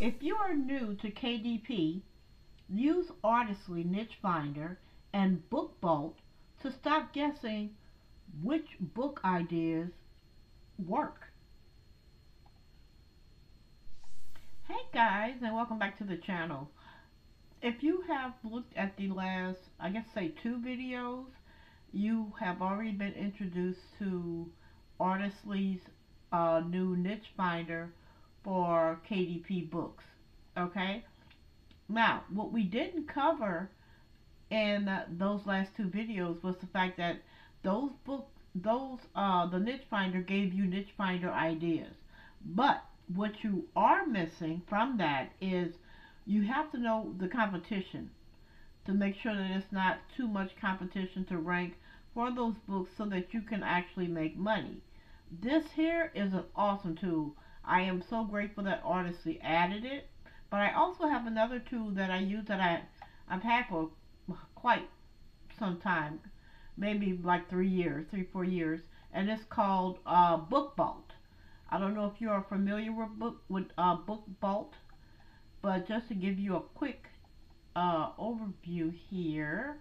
If you are new to KDP, use Artistly Niche Finder and bookbolt to stop guessing which book ideas work. Hey guys, and welcome back to the channel. If you have looked at the last, I guess say 2 videos, you have already been introduced to Artistly's new niche finder for KDP books. Okay? Now, what we didn't cover in those last 2 videos was the fact that the niche finder gave you niche finder ideas. But what you are missing from that is you have to know the competition to make sure that it's not too much competition to rank for those books so that you can actually make money. This here is an awesome tool. I am so grateful that Artistly added it. But I also have another tool that I use that I've had for quite some time, maybe like 3 years, 4 years, and it's called bookbolt. I don't know if you are familiar with bookbolt, but just to give you a quick overview here,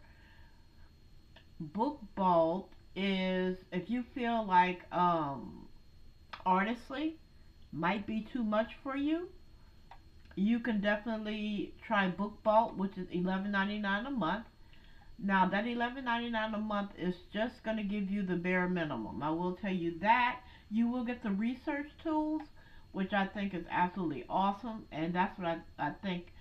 bookbolt is if you feel like Artistly might be too much for you, you can definitely try bookbolt, which is $11.99 a month. Now that $11.99 a month is just going to give you the bare minimum. I will tell you that you will get the research tools, which I think is absolutely awesome, and that's what I think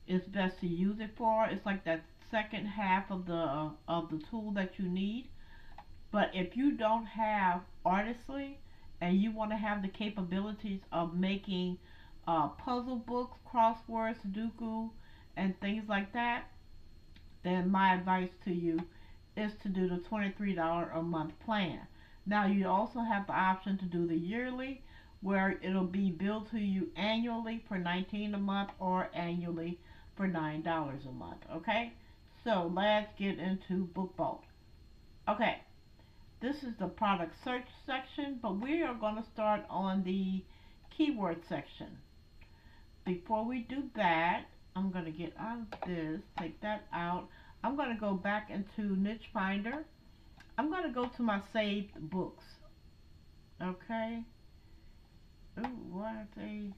is best to use it for. It's like that second half of the tool that you need. But if you don't have Artistly and you want to have the capabilities of making puzzle books, crosswords, Sudoku, and things like that, then my advice to you is to do the $23 a month plan. Now you also have the option to do the yearly, where it'll be billed to you annually for $19 a month or annually for $9 a month. Okay, so let's get into bookbolt. Okay, this is the product search section, but we are going to start on the keyword section. Before we do that, I'm going to get out of this, take that out. I'm going to go back into Niche Finder. I'm going to go to my saved books. Okay. Ooh, what are they?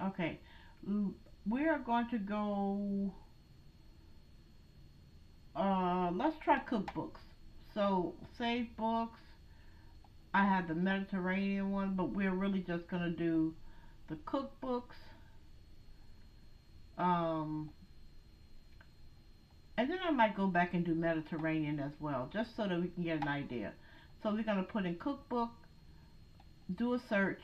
Okay. We are going to go, let's try cookbooks. So, saved books. I have the Mediterranean one, but we're really just going to do the cookbooks. And then I might go back and do Mediterranean as well, just so that we can get an idea. So we're going to put in cookbook, do a search,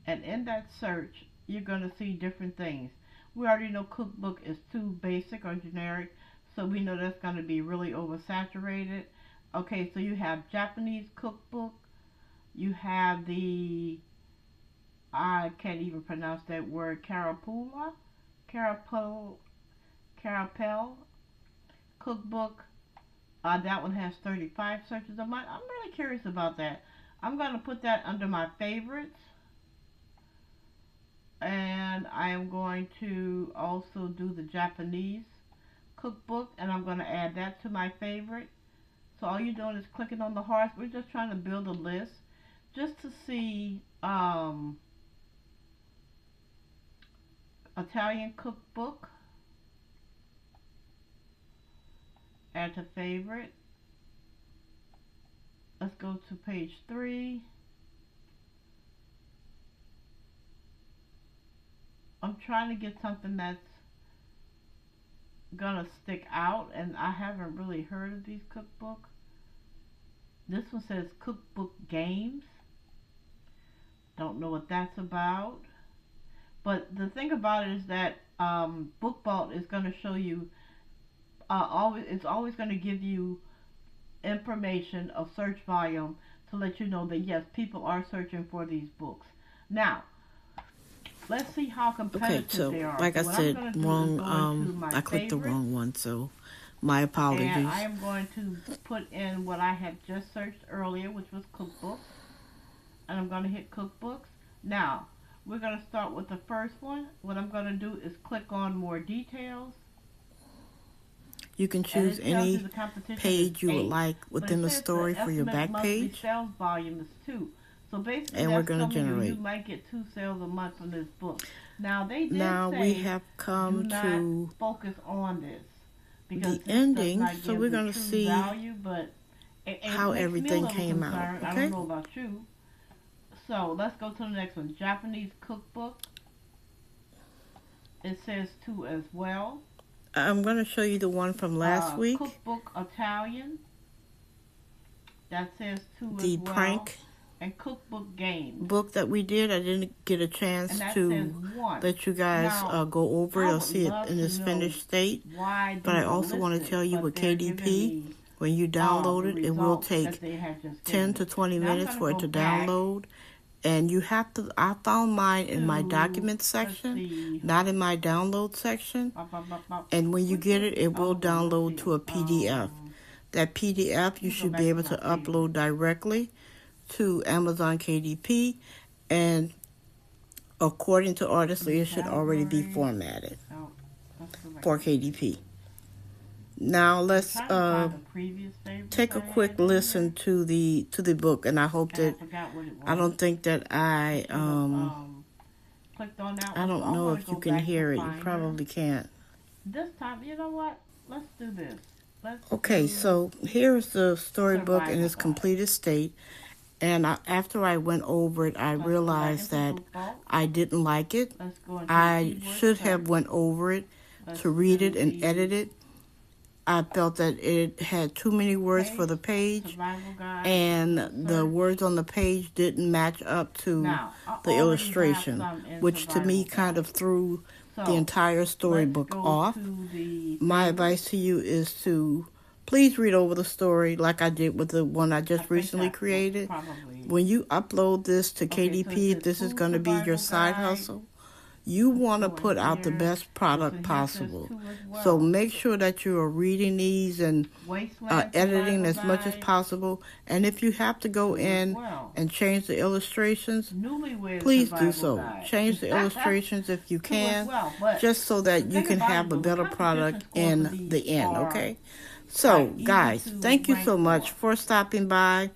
and in that search, you're going to see different things. We already know cookbook is too basic or generic, so we know that's going to be really oversaturated. Okay, so you have Japanese cookbook, you have the, I can't even pronounce that word, Carapel cookbook. That one has 35 searches a month. I'm really curious about that. I'm going to put that under my favorites. And I am going to also do the Japanese cookbook, and I'm going to add that to my favorite. So all you're doing is clicking on the hearts. We're just trying to build a list just to see Italian cookbook. Add to favorite. Let's go to page 3. I'm trying to get something that's gonna stick out, and I haven't really heard of these cookbooks. This one says cookbook games. Don't know what that's about. But the thing about it is that bookbolt is going to show you it's always going to give you information of search volume to let you know that yes, people are searching for these books. Now, let's see how competitive so they are. like So I said, wrong. I clicked the wrong one, so my apologies. And I am going to put in what I had just searched earlier, which was cookbooks. And I'm going to hit cookbooks. Now, we're going to start with the first one. What I'm going to do is click on more details. You can choose any page you would like within the story for your back page. Sales volume is 2. So basically, and we're going to generate. You might get 2 sales a month from this book. Now they did say we have come to focus on this because the ending. So we're going to see value, but how everything came out. Okay? I don't know about you. So let's go to the next one. Japanese cookbook. It says 2 as well. I'm going to show you the one from last week. Cookbook Italian. That says 2 as well. The prank and cookbook game book that we did. I didn't get a chance to let you guys go over it or see it in its finished state. But I also want to tell you with KDP, when you download it, it will take 10 to 20 minutes for it to download. And you have to, I found mine in my documents section, not in my download section. And when you get it, it will download to a PDF. That PDF you should be able to upload directly to Amazon KDP. And according to Artistly, it should already be formatted for KDP. Now let's take a quick listen to the book, and I hope that I don't think that I don't know if you can hear it. You probably can't. This time, you know what? Let's do this. Okay, so here's the storybook in its completed state, and after I went over it, I realized that I didn't like it. I should have went over it to read it and edit it. I felt that it had too many words for the page, and the words on the page didn't match up to the illustration, which to me kind of threw the entire storybook off. My advice to you is to please read over the story like I did with the one I just recently created. When you upload this to KDP, if this is going to be your side hustle, you want to put out the best product possible. So make sure that you are reading these and editing as much as possible. And if you have to go in and change the illustrations, please do so. Change the illustrations if you can, just so that you can have a better product in the end, okay? So, guys, thank you so much for stopping by.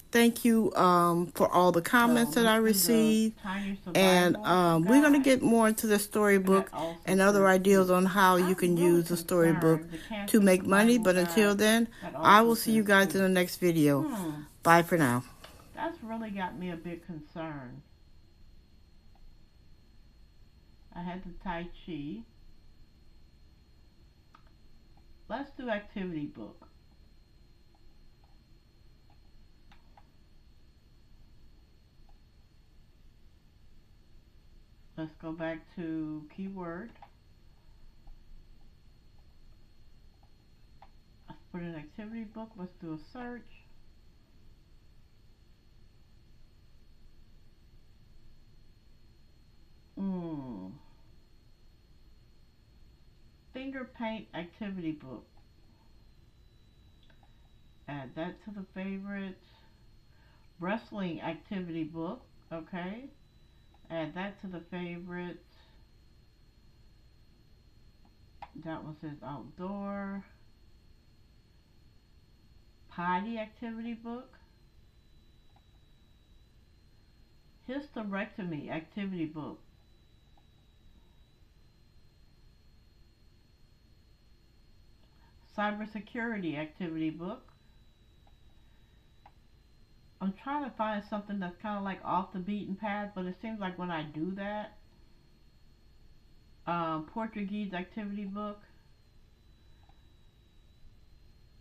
Thank you for all the comments that I received. And we're going to get more into the storybook and other ideas on how you can use the storybook to make money. But until then, I will see you guys in the next video. Bye for now. That's really got me a bit concerned. I had the Tai Chi. Let's do activity book. Let's go back to keyword. Let's put an activity book. Let's do a search. Finger paint activity book. Add that to the favorites. Wrestling activity book. Okay. Add that to the favorites. That one says outdoor. Potty activity book. Hysterectomy activity book. Cybersecurity activity book. I'm trying to find something that's kind of like off the beaten path, but it seems like when I do that, Portuguese activity book.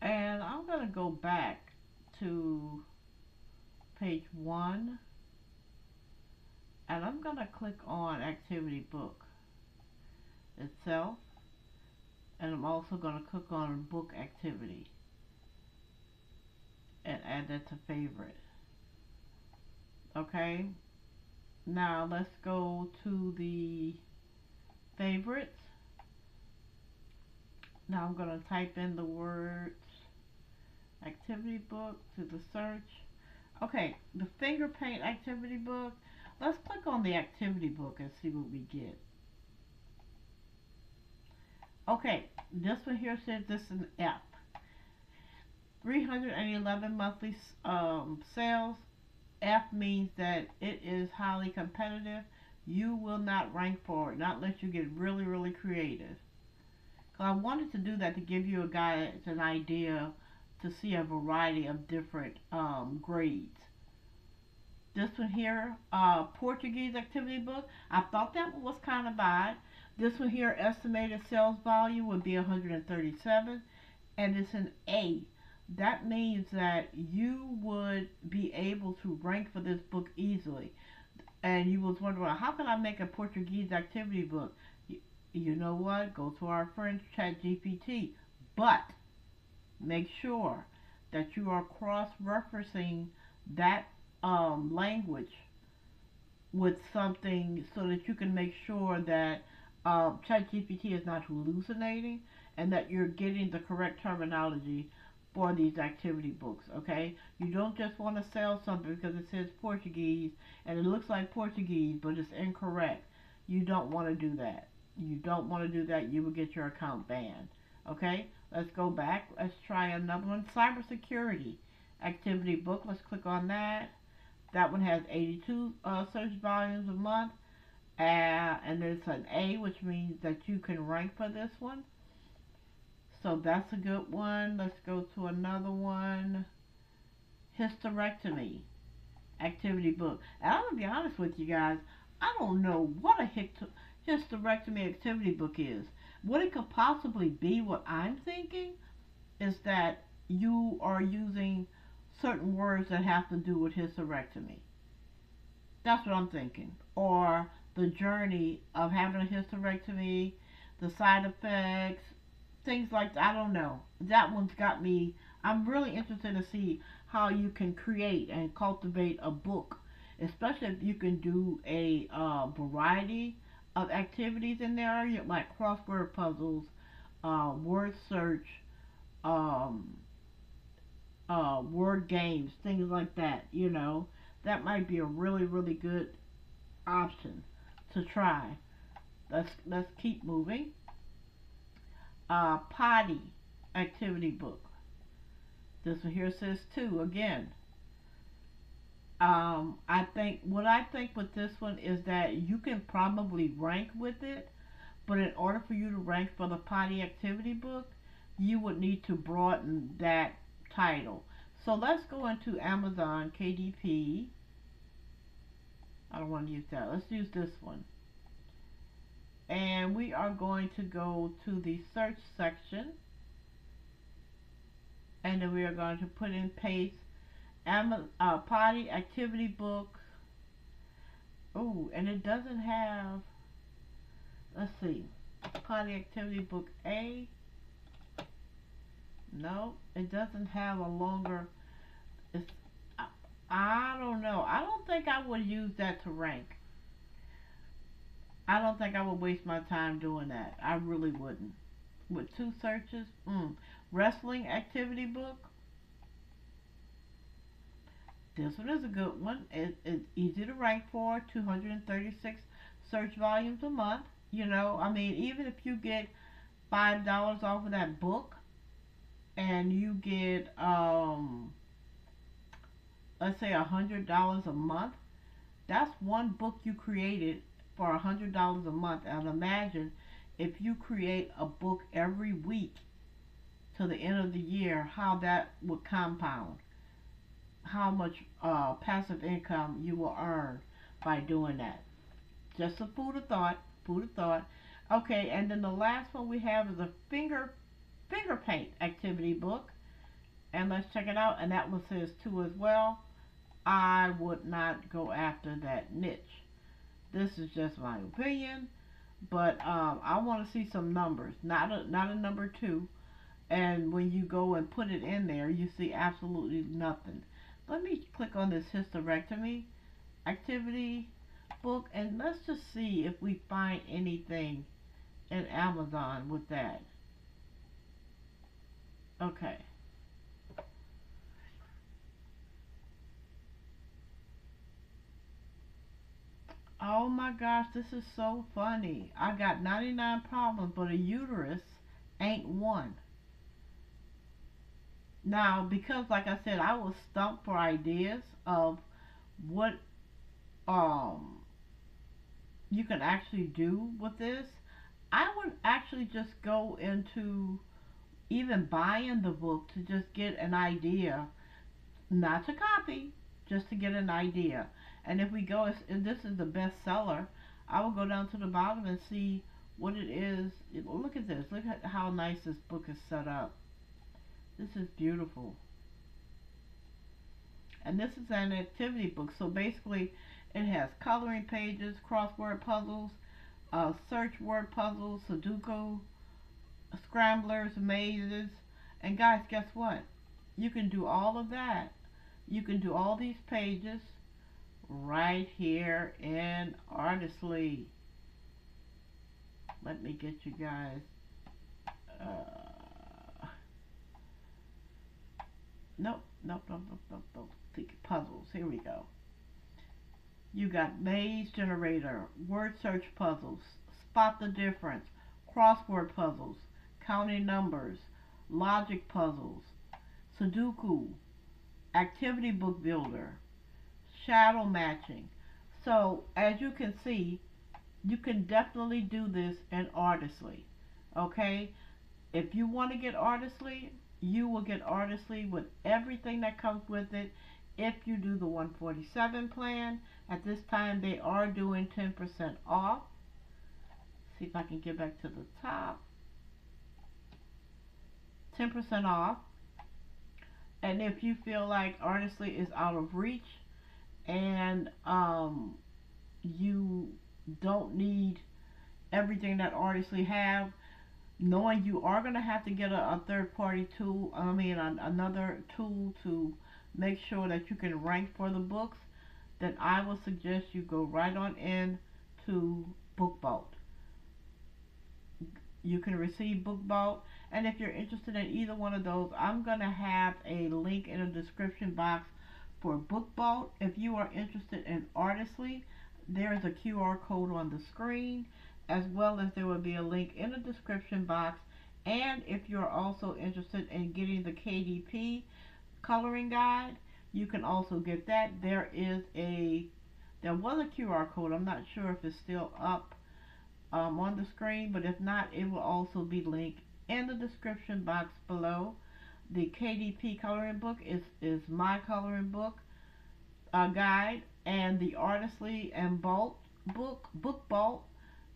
And I'm going to go back to page 1, and I'm going to click on activity book itself, and I'm also going to click on book activity and add that to favorite. Okay, now let's go to the favorites. Now I'm going to type in the words activity book to the search. Okay, the finger paint activity book. Let's click on the activity book and see what we get. Okay, this one here says this is an F. 311 monthly sales. F means that it is highly competitive. You will not rank for it, not unless you get really, really creative. So I wanted to do that to give you a guide, an idea to see a variety of different grades. This one here, Portuguese activity book. I thought that one was kind of odd. This one here, estimated sales volume would be 137, and it's an A. That means that you would be able to rank for this book easily. And you was wondering, how can I make a Portuguese activity book? You know what? Go to our friend ChatGPT. But make sure that you are cross-referencing that language with something so that you can make sure that ChatGPT is not hallucinating and that you're getting the correct terminology for these activity books, okay? You don't just want to sell something because it says Portuguese and it looks like Portuguese but it's incorrect. You don't want to do that. You don't want to do that. You will get your account banned, okay? Let's go back. Let's try another one. Cybersecurity activity book. Let's click on that. That one has 82 search volumes a month. And it's an A, which means that you can rank for this one. So that's a good one. Let's go to another one. Hysterectomy activity book. And I'm going to be honest with you guys. I don't know what a hysterectomy activity book is. What it could possibly be, what I'm thinking, is that you are using certain words that have to do with hysterectomy. That's what I'm thinking. Or the journey of having a hysterectomy, the side effects, things like that. I don't know. That one's got me. I'm really interested to see how you can create and cultivate a book, especially if you can do a variety of activities in there, like crossword puzzles, word search, um, word games, things like that. That might be a really, really good option to try. Let's keep moving. Potty activity book. This one here says 2 again. What I think with this one is that you can probably rank with it, but in order for you to rank for the potty activity book, you would need to broaden that title. So let's go into Amazon KDP. I don't want to use that. Let's use this one. And we are going to go to the search section. And then we are going to put in paste potty activity book. Oh, and it doesn't have, let's see, potty activity book A. No, it doesn't have a longer, I don't know. I don't think I would use that to rank. I don't think I would waste my time doing that. I really wouldn't. With 2 searches, wrestling activity book. This one is a good one. It's easy to rank for. 236 search volumes a month. I mean, even if you get $5 off of that book, and you get let's say $100 a month, that's one book you created for $100 a month. And imagine if you create a book every week to the end of the year, how that would compound, how much passive income you will earn by doing that. Just a food of thought. Food of thought. Okay, and then the last one we have is a finger paint activity book. And let's check it out. And that one says 2 as well. I would not go after that niche. This is just my opinion, but I want to see some numbers, not a number 2. And when you go and put it in there, you see absolutely nothing. Let me click on this hysterectomy activity book, and let's just see if we find anything in Amazon with that. Okay. Oh my gosh, this is so funny. I got 99 problems, but a uterus ain't one. Now, because like I said, I was stumped for ideas of what um you can actually do with this. I would actually just go into even buying the book to just get an idea, not to copy, just to get an idea. And if we go, if this is the bestseller, I will go down to the bottom and see what it is. Look at this. Look at how nice this book is set up. This is beautiful. And this is an activity book. So basically, it has coloring pages, crossword puzzles, search word puzzles, Sudoku, scramblers, mazes. And guys, guess what? You can do all of that. You can do all these pages right here in Artistly. Let me get you guys. Nope, nope, nope, nope, nope, nope. Think puzzles. Here we go. You got maze generator, word search puzzles, spot the difference, crossword puzzles, counting numbers, logic puzzles, Sudoku, activity book builder, shadow matching. So as you can see, you can definitely do this in Artistly. Okay? If you want to get Artistly, you will get Artistly with everything that comes with it. If you do the 147 plan, at this time they are doing 10% off. See if I can get back to the top. 10% off. And if you feel like Artistly is out of reach and you don't need everything that Artistly have, knowing you are going to have to get a third party tool, another tool to make sure that you can rank for the books, then I would suggest you go right on in to bookbolt. You can receive bookbolt, and if you're interested in either one of those, I'm going to have a link in the description box for bookbolt. If you are interested in Artistly, there is a QR code on the screen, as well as there will be a link in the description box. And if you're also interested in getting the KDP coloring guide, you can also get that. There was a QR code. I'm not sure if it's still up on the screen, but if not, it will also be linked in the description box below. The KDP coloring book is my coloring book guide, and the Artistly and bookbolt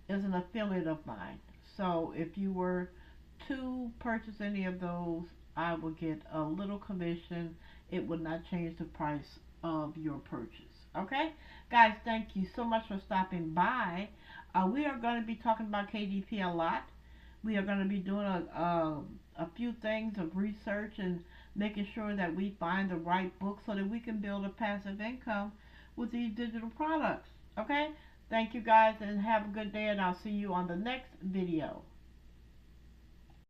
is an affiliate of mine. So if you were to purchase any of those, I will get a little commission. It would not change the price of your purchase. Okay, guys, thank you so much for stopping by. We are going to be talking about KDP a lot. We are going to be doing a few things of research and making sure that we find the right book so that we can build a passive income with these digital products. Okay? Thank you guys and have a good day, and I'll see you on the next video.